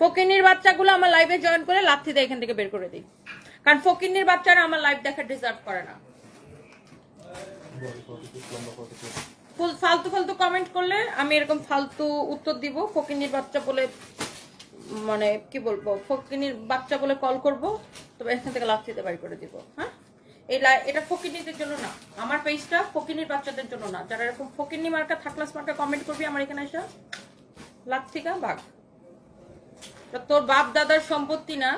ফকিন্নির বাচ্চাগুলো আমার লাইভে জয়েন করে লাথি দিয়ে এখান থেকে বের করে দিই, কারণ ফকিন্নির বাচ্চারা আমার লাইভ দেখা ডিজার্ভ করে না। ফালতু ফালতু কমেন্ট করলে আমি এরকম ফালতু উত্তর দিব। ফকিন্নির বাচ্চা বলে মানে কি বলবো, ফকিন্নির বাচ্চা বলে কল করব, তবে এখান থেকে লাথি দিয়ে বের করে দিব। হ্যাঁ, এটা ফকিন্নিদের জন্য না, আমার পেজটা ফকিন্নির বাচ্চাদের জন্য না। যারা এরকম ফকিন্নি মার্কা থাকলাস মার্কা কমেন্ট করবি আমার এখানে এসে লাথিকা ভাগ। তোর বাপ দাদার সম্পত্তি না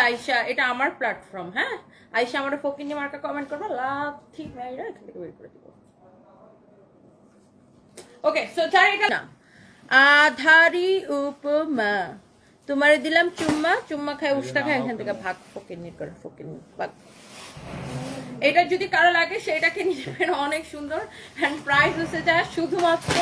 আয়শা, এটা আমার প্ল্যাটফর্ম। হ্যাঁ, আয়শা আমার ফকিন্নি মার্কা কমেন্ট করবো, লাথি মেয়েরা এখান থেকে বের করে দিব। ওকে, সো চারিটা না আধারি উপমা, তোমারে দিলাম চুম্মা, চুম্মা খায় উষ্টা খায়, এখান থেকে ভাগ ফকিন্নি করে ফকিন্নি ভাগ। এটা যদি কারো লাগে সেটাকে নিয়ে অনেক সুন্দর, এন্ড প্রাইস হচ্ছে যা শুধুমাত্র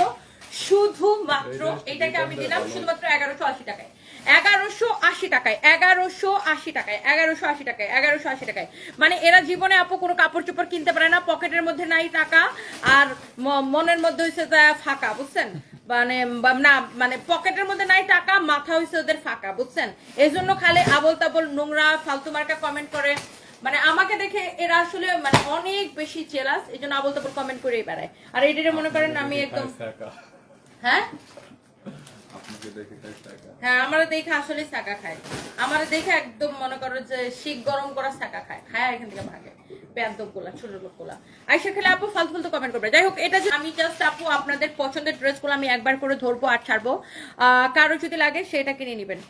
এটাকে আমি দিলাম শুধুমাত্র 1180 টাকায়, 1180 টাকায়, 1180 টাকায়, 1180 টাকায়, 1180 টাকায়। মানে এরা জীবনে আপু কোনো কাপড় চোপড় কিনতে পারে না, পকেটের মধ্যে নাই টাকা, আর মনের মধ্যে হচ্ছে ফাঁকা, বুঝছেন? মানে না, মানে পকেটের মধ্যে নাই টাকা, মাথা হয়েছে ওদের ফাঁকা, বুঝছেন? এই জন্য খালি আবল তাবল নোংরা ফালতু মার্কা কমেন্ট করে, মানে আমাকে দেখে এরা আসলে মানে অনেক বেশি জেলাস, এই জন্য আবল তাবল কমেন্ট করেই বেড়ায়। আর এইটা মনে করেন আমি একদম হ্যাঁ হ্যাঁ আমার দেখে আসলে সাকা খায়, আমার দেখে একদম মনে করো যে শীত গরম করা সাকা খায়, খায় এখান থেকে ভাগে বেয়াদব গুলা, ছোট লোক গুলা। আইসা খেলে আপু ফালতু ফালতু কমেন্ট করবে। যাই হোক, এটা আমি জাস্ট আপু আপনাদের পছন্দের ড্রেস গুলো আমি একবার করে ধরবো আর ছাড়বো, কারো যদি লাগে সেটা কিনে নিবেন।